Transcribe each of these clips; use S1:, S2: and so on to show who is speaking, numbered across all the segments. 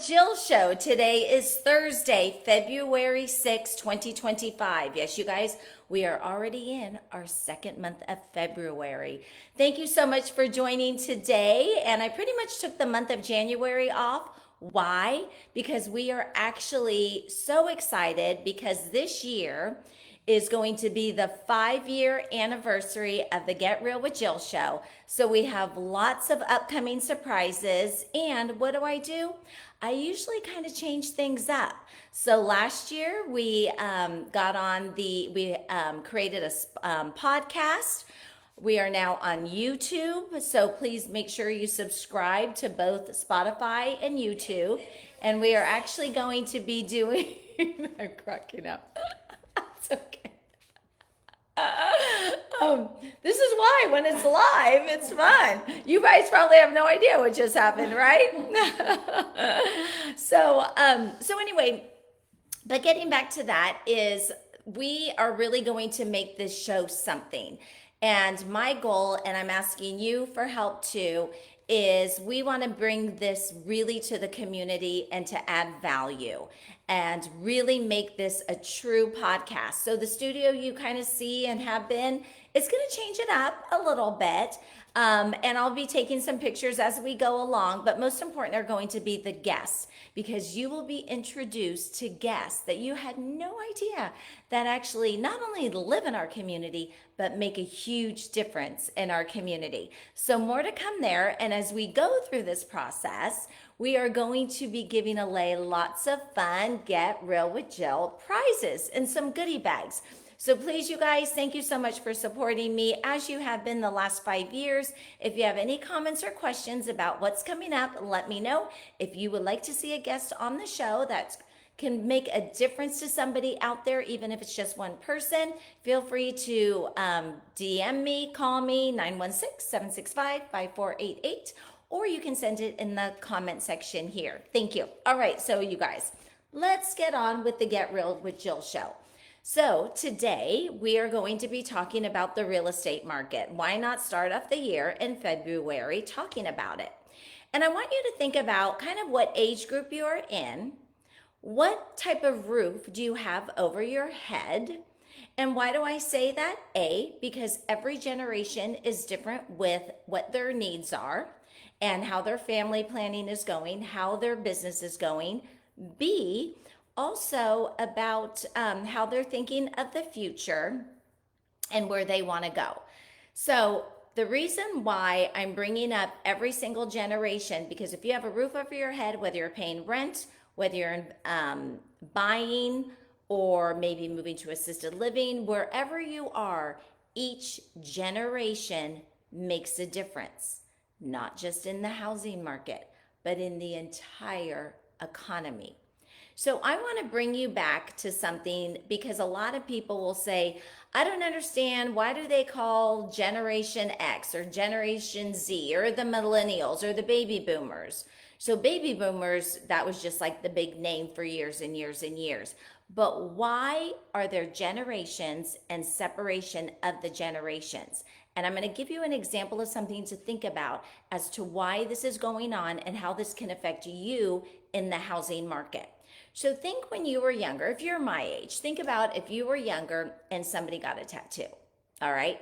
S1: Jill Show. Today is Thursday, February 6, 2025. Yes, you guys, we are already in our second month of February. Thank you so much for joining today. And I pretty much took the month of January off. Why? Because we are actually so excited because this year is going to be the 5-year anniversary of the Get Real with Jill show. So we have lots of upcoming surprises. And what do? I usually kind of change things up. So last year we created a podcast. We are now on YouTube. So please make sure you subscribe to both Spotify and YouTube. And we are actually going to be doing, I'm cracking up. It's okay. This is why when it's live, it's fun. You guys probably have no idea what just happened, right? So anyway, but getting back to that is we are really going to make this show something. And my goal, and I'm asking you for help too, is we want to bring this really to the community and to add value and really make this a true podcast. So the studio you kind of see and have been, it's going to change it up a little bit. And I'll be taking some pictures as we go along, but most important are going to be the guests because you will be introduced to guests that you had no idea that actually not only live in our community, but make a huge difference in our community. So more to come there. And as we go through this process, we are going to be giving away lots of fun Get Real with Jill prizes and some goodie bags. So please, you guys, thank you so much for supporting me as you have been the last 5 years. If you have any comments or questions about what's coming up, let me know. If you would like to see a guest on the show that can make a difference to somebody out there, even if it's just one person, feel free to DM me, call me, 916-765-5488, or you can send it in the comment section here. Thank you. All right, so you guys, let's get on with the Get Real with Jill show. So today we are going to be talking about the real estate market. Why not start off the year in February talking about it? And I want you to think about kind of what age group you are in, what type of roof do you have over your head, and why do I say that? A, because every generation is different with what their needs are and how their family planning is going, how their business is going. B, also about how they're thinking of the future and where they want to go. So the reason why I'm bringing up every single generation, because if you have a roof over your head, whether you're paying rent, whether you're buying or maybe moving to assisted living, wherever you are, each generation makes a difference, not just in the housing market, but in the entire economy. So I want to bring you back to something because a lot of people will say, I don't understand, why do they call Generation X or Generation Z or the millennials or the baby boomers? So baby boomers, that was just like the big name for years and years and years. But why are there generations and separation of the generations? And I'm going to give you an example of something to think about as to why this is going on and how this can affect you in the housing market. So think when you were younger, if you're my age, think about if you were younger and somebody got a tattoo, all right?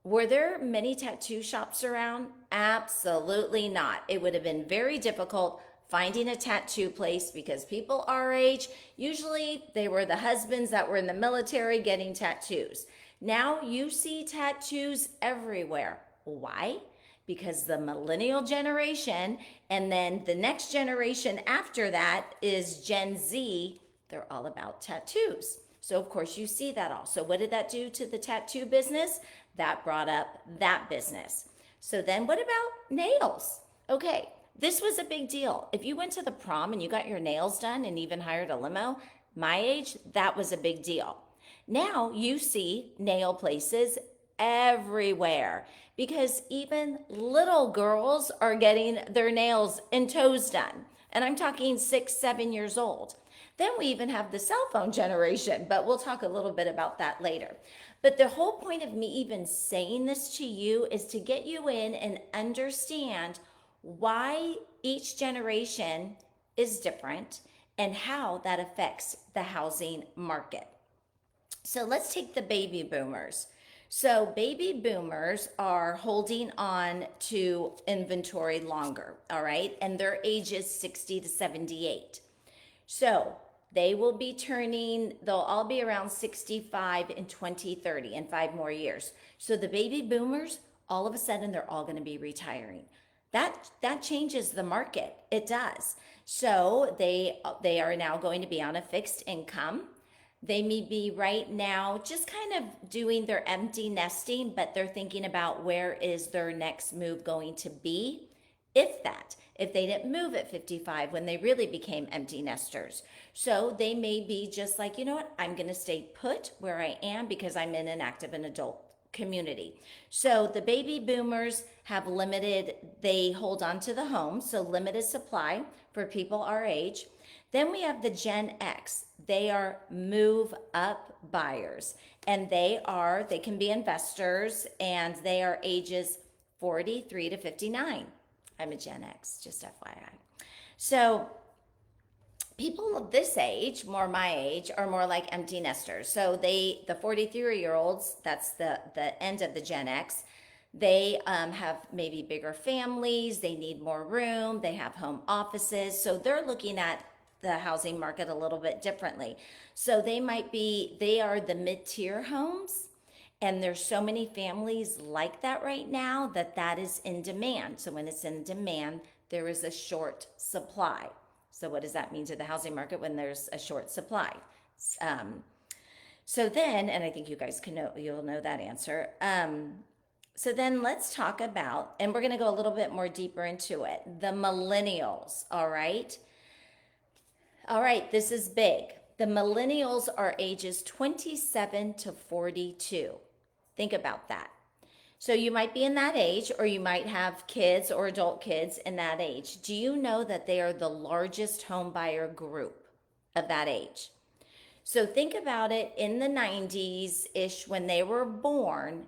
S1: Were there many tattoo shops around? Absolutely not. It would have been very difficult finding a tattoo place because people our age, usually they were the husbands that were in the military getting tattoos. Now you see tattoos everywhere. Why? Because the millennial generation and then the next generation after that is Gen Z, they're all about tattoos. So of course you see that also. What did that do to the tattoo business? That brought up that business. So then what about nails? Okay, this was a big deal. If you went to the prom and you got your nails done and even hired a limo, my age, that was a big deal. Now you see nail places everywhere because even little girls are getting their nails and toes done. And I'm talking 6, 7 years old. Then we even have the cell phone generation, but we'll talk a little bit about that later. But the whole point of me even saying this to you is to get you in and understand why each generation is different and how that affects the housing market. So let's take the baby boomers. So baby boomers are holding on to inventory longer, all right? And their age is 60 to 78. So they will be they'll all be around 65 in 2030 in 5 more years. So the baby boomers, all of a sudden, they're all going to be retiring. That changes the market. It does. So they are now going to be on a fixed income. They may be right now just kind of doing their empty nesting, but they're thinking about where is their next move going to be, if they didn't move at 55 when they really became empty nesters. So they may be just like, you know what, I'm going to stay put where I am because I'm in an active and adult community. So the baby boomers have they hold on to the home, so limited supply for people our age. Then we have the Gen X. They are move up buyers, and they can be investors, and they are ages 43 to 59. I'm a Gen X, just FYI. So people of this age, more my age, are more like empty nesters. So the 43-year-olds, that's the end of the Gen X, they have maybe bigger families, they need more room, they have home offices. So they're looking at the housing market a little bit differently. So they are the mid-tier homes. And there's so many families like that right now that is in demand. So when it's in demand, there is a short supply. So what does that mean to the housing market when there's a short supply? So then, and I think you guys you'll know that answer. So then let's talk about, and we're going to go a little bit more deeper into it, the millennials, all right? All right, this is big. The millennials are ages 27 to 42. Think about that. So you might be in that age, or you might have kids or adult kids in that age. Do you know that they are the largest home buyer group of that age? So think about it, in the 90s-ish when they were born,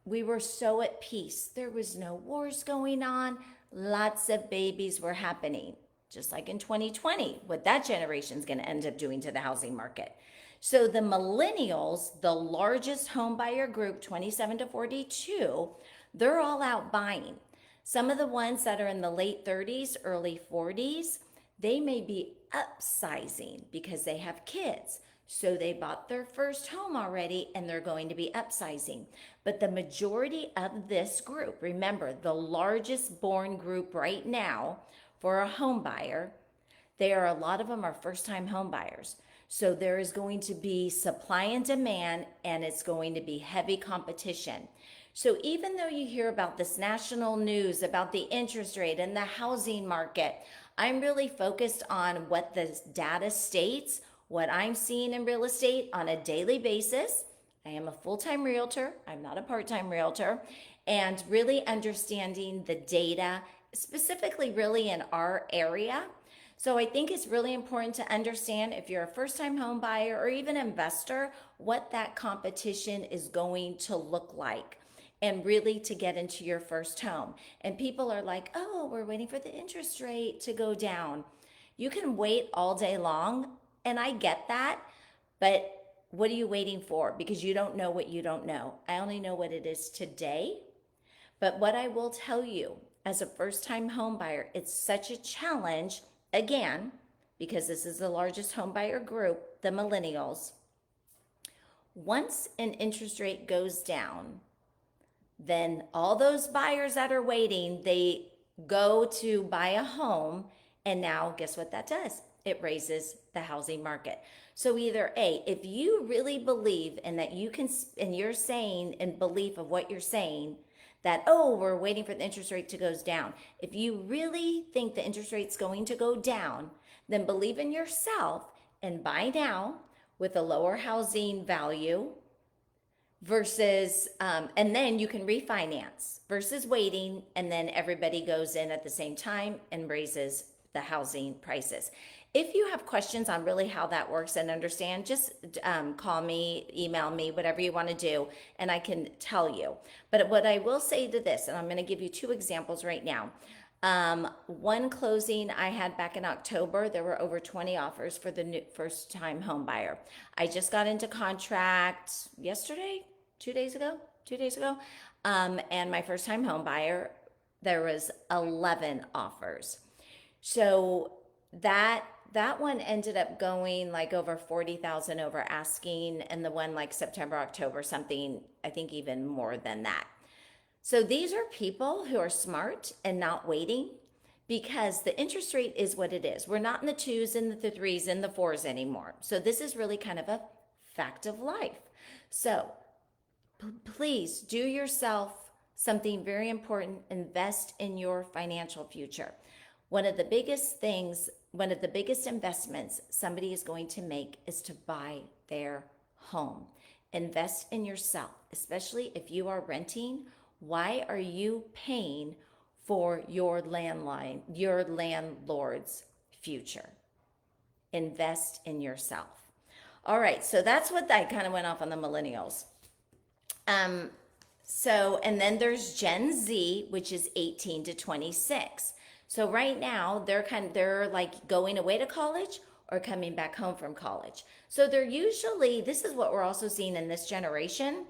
S1: we were so at peace. There was no wars going on. Lots of babies were happening. Just like in 2020, what that generation is going to end up doing to the housing market. So the millennials, the largest home buyer group, 27 to 42, they're all out buying. Some of the ones that are in the late 30s, early 40s, they may be upsizing because they have kids. So they bought their first home already and they're going to be upsizing. But the majority of this group, remember, the largest born group right now for a home buyer, a lot of them are first-time home buyers. So there is going to be supply and demand, and it's going to be heavy competition. So even though you hear about this national news about the interest rate and the housing market, I'm really focused on what the data states, what I'm seeing in real estate on a daily basis. I am a full-time realtor. I'm not a part-time realtor. And really understanding the data, specifically really in our area. So I think it's really important to understand, if you're a first-time home buyer or even investor, what that competition is going to look like, and really to get into your first home. And people are like, oh, we're waiting for the interest rate to go down. You can wait all day long, and I get that, but what are you waiting for? Because you don't know what you don't know. I only know what it is today. But what I will tell you, as a first-time home buyer, it's such a challenge, again, because this is the largest home buyer group, the millennials. Once an interest rate goes down, then all those buyers that are waiting, they go to buy a home, and now guess what that does? It raises the housing market. So either A, if you really believe in that you can, and you're saying in belief of what you're saying, that, oh, we're waiting for the interest rate to go down. If you really think the interest rate's going to go down, then believe in yourself and buy now with a lower housing value versus, and then you can refinance versus waiting, and then everybody goes in at the same time and raises the housing prices. If you have questions on really how that works and understand, just call me, email me, whatever you want to do, and I can tell you. But what I will say to this, and I'm going to give you two examples right now. One closing I had back in October, there were over 20 offers for the new first time home buyer. I just got into contract yesterday, 2 days ago. And my first time home buyer, there was 11 offers. So that one ended up going like over 40,000 over asking, and the one like September, October, something, I think even more than that. So these are people who are smart and not waiting, because the interest rate is what it is. We're not in the twos and the threes and the fours anymore. So this is really kind of a fact of life. So please do yourself something very important: invest in your financial future. One of the biggest investments somebody is going to make is to buy their home. Invest in yourself, especially if you are renting. Why are you paying for your landlord's future? Invest in yourself. All right, so that's what I kind of went off on the millennials. And then there's Gen Z, which is 18 to 26. So right now they're like going away to college or coming back home from college. So this is what we're also seeing in this generation.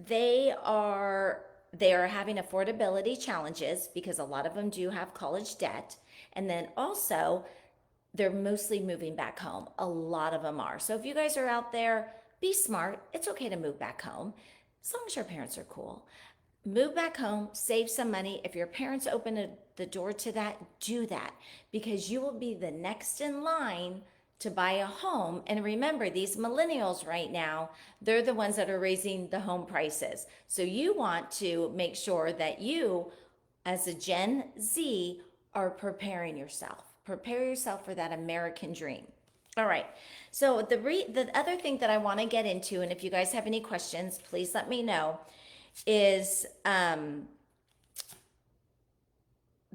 S1: They are having affordability challenges because a lot of them do have college debt. And then also they're mostly moving back home. A lot of them are. So if you guys are out there, be smart. It's okay to move back home as long as your parents are cool. Move back home, save some money. If your parents open the door to that, do that, because you will be the next in line to buy a home. And remember, these millennials right now, they're the ones that are raising the home prices. So you want to make sure that you, as a Gen Z, are preparing yourself. Prepare yourself for that American dream. All right. So the other thing that I want to get into, and if you guys have any questions, please let me know, is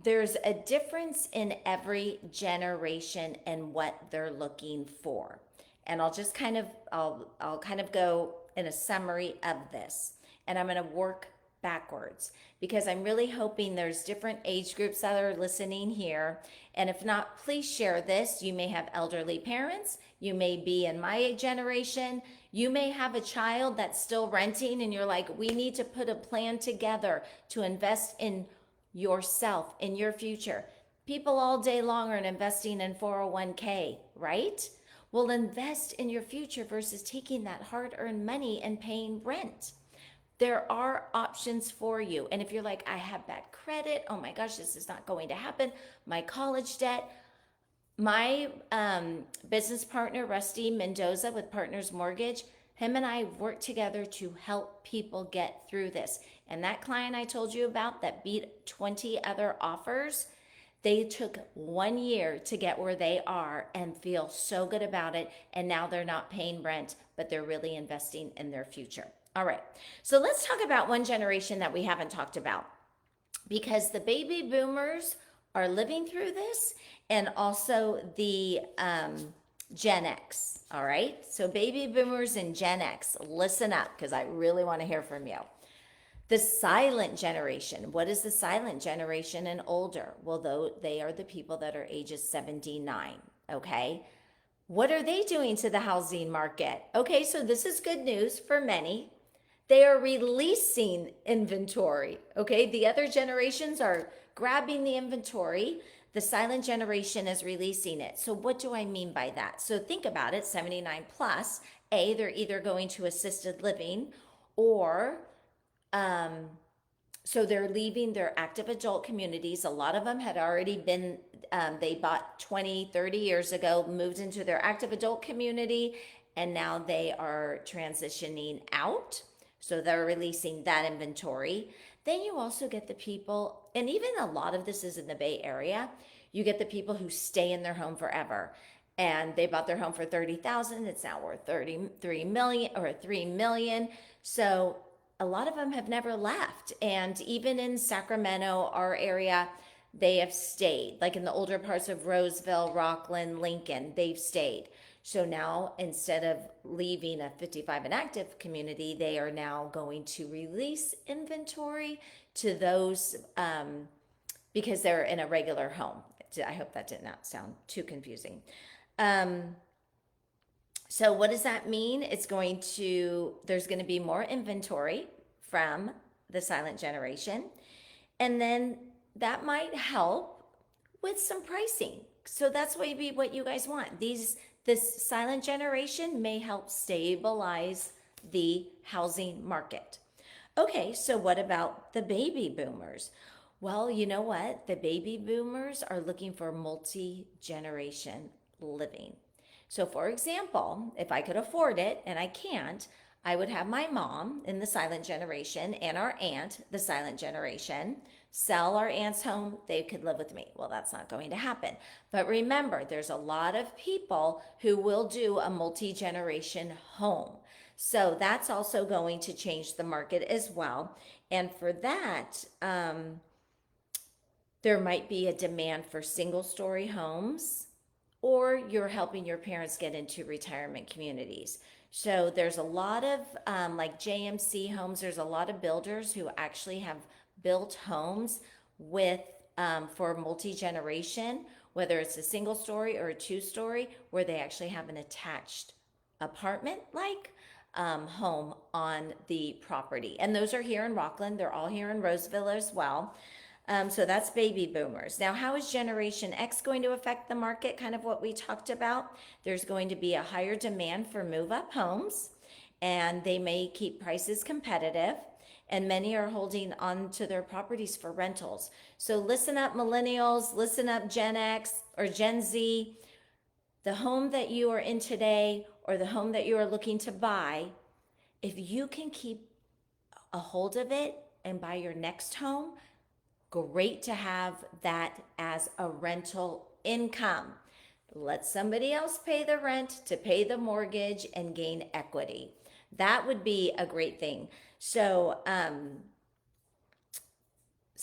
S1: there's a difference in every generation and what they're looking for. And I'll kind of go in a summary of this, and I'm going to work backwards, because I'm really hoping there's different age groups that are listening here. And if not, please share this. You may have elderly parents. You may be in my generation. You may have a child that's still renting and you're like, we need to put a plan together to invest in yourself, in your future. People all day long are investing in 401k, right? Well, invest in your future versus taking that hard-earned money and paying rent. There are options for you. And if you're like, I have bad credit, oh my gosh, this is not going to happen, my college debt. My business partner, Rusty Mendoza with Partners Mortgage, him and I work together to help people get through this. And that client I told you about that beat 20 other offers, they took 1 year to get where they are and feel so good about it. And now they're not paying rent, but they're really investing in their future. All right, so let's talk about one generation that we haven't talked about, because the baby boomers are living through this, and also the Gen X. All right, so baby boomers and Gen X, listen up, because I really want to hear from you. The silent generation. What is the silent generation and older? Well, though, they are the people that are ages 79. Okay, what are they doing to the housing market? Okay, so this is good news for many. They are releasing inventory. Okay, the other generations are grabbing the inventory. The silent generation is releasing it. So what do I mean by that? So think about it, 79 plus. They're either going to assisted living, or so they're leaving their active adult communities. A lot of them had already been, they bought 20, 30 years ago, moved into their active adult community, and now they are transitioning out. So they're releasing that inventory. Then you also get the people, and even a lot of this is in the Bay Area, you get the people who stay in their home forever. And they bought their home for $30,000. It's now worth 33 million or 3 million. So a lot of them have never left. And even in Sacramento, our area, they have stayed. Like in the older parts of Roseville, Rockland, Lincoln, they've stayed. So now, instead of leaving a 55 and active community, they are now going to release inventory to those because they're in a regular home. I hope that did not sound too confusing. Um, so what does that mean? There's going to be more inventory from the silent generation. And then that might help with some pricing. So that's maybe what you guys want. This silent generation may help stabilize the housing market. Okay, so what about the baby boomers? Well, you know what? The baby boomers are looking for multi-generation living. So, for example, if I could afford it and I can't, I would have my mom in the silent generation and our aunt, the silent generation, sell our aunt's home. They could live with me. Well, that's not going to happen. But remember, there's a lot of people who will do a multi generation home. So that's also going to change the market as well. And for that, there might be a demand for single story homes, or you're helping your parents get into retirement communities. So there's a lot of like JMC Homes, there's a lot of builders who actually have built homes with for multi-generation, whether it's a single story or a two-story, where they actually have an attached apartment like home on the property. And those are here in Rockland. They're all here in Roseville as well. So that's baby boomers. Now, how is Generation X going to affect the market? Kind of what we talked about. There's going to be a higher demand for move-up homes, and they may keep prices competitive, and many are holding on to their properties for rentals. So listen up, millennials, listen up, Gen X or Gen Z. The home that you are in today or the home that you are looking to buy, if you can keep a hold of it and buy your next home, great to have that as a rental income. Let somebody else pay the rent to pay the mortgage and gain equity. That would be a great thing. So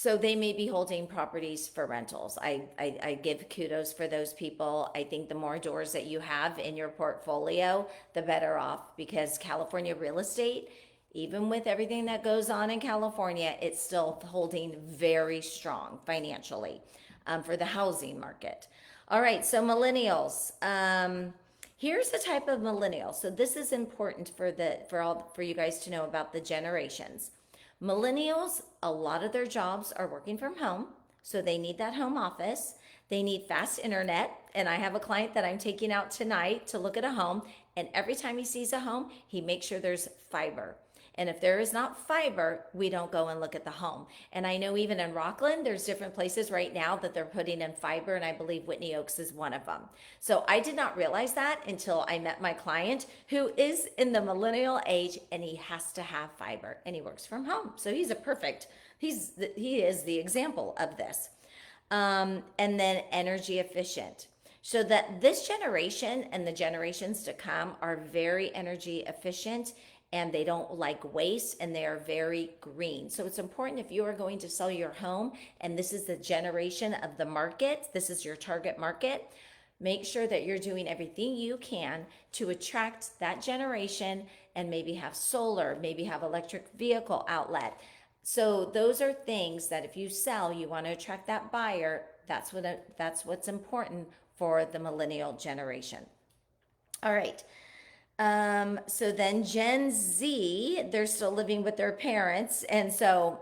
S1: they may be holding properties for rentals. I give kudos for those people. I think the more doors that you have in your portfolio, the better off, because California real estate, even with everything that goes on in California, it's still holding very strong financially for the housing market. All right, so millennials. Here's the type of millennial. So this is important for you guys to know about the generations. Millennials, a lot of their jobs are working from home, so they need that home office. They need fast internet, and I have a client that I'm taking out tonight to look at a home, and every time he sees a home, he makes sure there's fiber. And if there is not fiber, we don't go and look at the home. And I know even in Rockland, there's different places right now that they're putting in fiber, and I believe Whitney Oaks is one of them. So I did not realize that until I met my client, who is in the millennial age, and he has to have fiber, and he works from home. So he is the example of this. And then energy efficient. So that this generation and the generations to come are very energy efficient, and they don't like waste, and they are very green. So it's important, if you are going to sell your home and this is the generation of the market, this is your target market, make sure that you're doing everything you can to attract that generation, and maybe have solar, maybe have electric vehicle outlet. So those are things that if you sell, you want to attract that buyer. That's what's important for the millennial generation. All right. So then Gen Z, they're still living with their parents, and so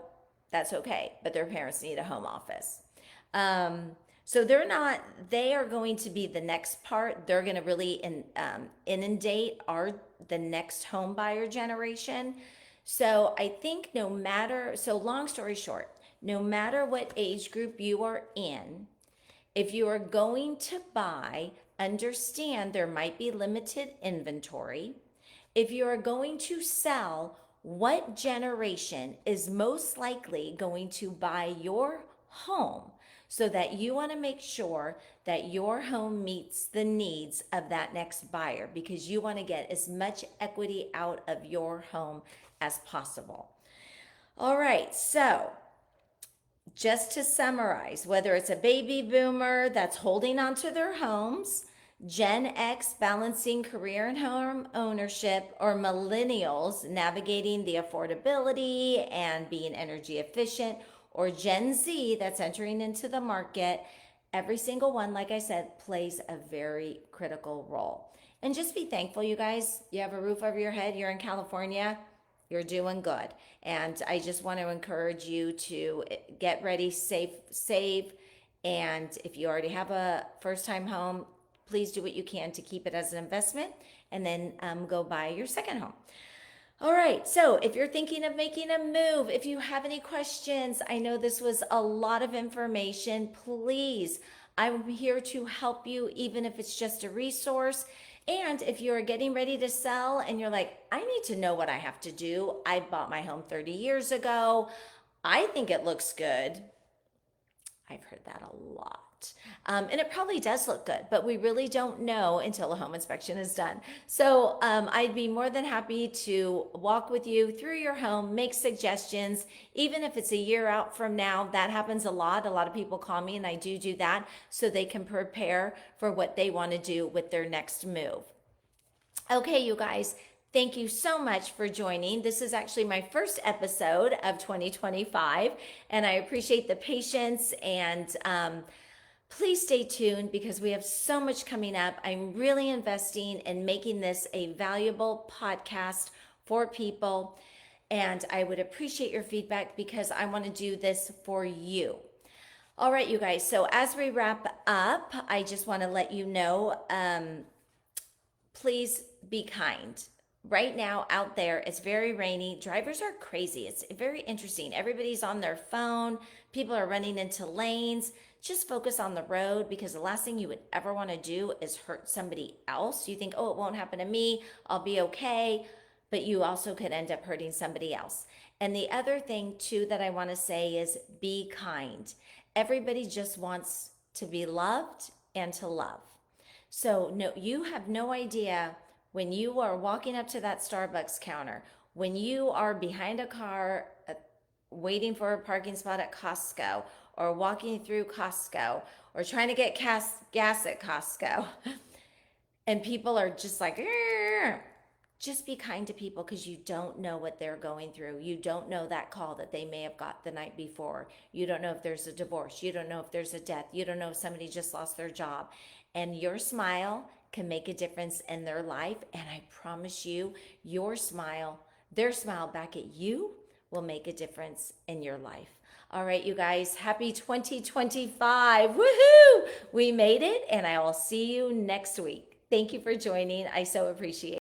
S1: that's okay, but their parents need a home office. So they are going to be the next part. They're going to really inundate the next home buyer generation. So I think long story short, no matter what age group you are in, if you are going to buy, understand there might be limited inventory. If you are going to sell, what generation is most likely going to buy your home, so that you want to make sure that your home meets the needs of that next buyer, because you want to get as much equity out of your home as possible. All right, so just to summarize, whether it's a baby boomer that's holding on to their homes, Gen X balancing career and home ownership, or millennials navigating the affordability and being energy efficient, or Gen Z that's entering into the market, every single one, like I said, plays a very critical role. And just be thankful, you guys. You have a roof over your head. You're in California. You're doing good. And I just want to encourage you to get ready, save. And if you already have a first time home, please do what you can to keep it as an investment and then go buy your second home. All right, so if you're thinking of making a move, if you have any questions, I know this was a lot of information. Please, I'm here to help you, even if it's just a resource. And if you're getting ready to sell and you're like, I need to know what I have to do. I bought my home 30 years ago. I think it looks good. I've heard that a lot. And it probably does look good, but we really don't know until a home inspection is done. So I'd be more than happy to walk with you through your home, make suggestions, even if it's a year out from now. That happens a lot. A lot of people call me, and I do that so they can prepare for what they want to do with their next move. Okay, you guys. Thank you so much for joining. This is actually my first episode of 2025, and I appreciate the patience. And please stay tuned because we have so much coming up. I'm really investing in making this a valuable podcast for people, and I would appreciate your feedback because I want to do this for you. All right, you guys. So as we wrap up, I just want to let you know, please be kind. Right now out there, it's very rainy. Drivers are crazy. It's very interesting. Everybody's on their phone. People are running into lanes. Just focus on the road, because the last thing you would ever want to do is hurt somebody else. You think, oh, it won't happen to me. I'll be okay. But you also could end up hurting somebody else. And the other thing too that I want to say is be kind. Everybody just wants to be loved and to love. So no, you have no idea when you are walking up to that Starbucks counter, when you are behind a car waiting for a parking spot at Costco, or walking through Costco, or trying to get gas at Costco, and people are just like, just be kind to people, because you don't know what they're going through. You don't know that call that they may have got the night before. You don't know if there's a divorce. You don't know if there's a death. You don't know if somebody just lost their job. And your smile can make a difference in their life. And I promise you, your smile, their smile back at you, will make a difference in your life. All right, you guys, happy 2025. Woohoo! We made it, and I will see you next week. Thank you for joining. I so appreciate it.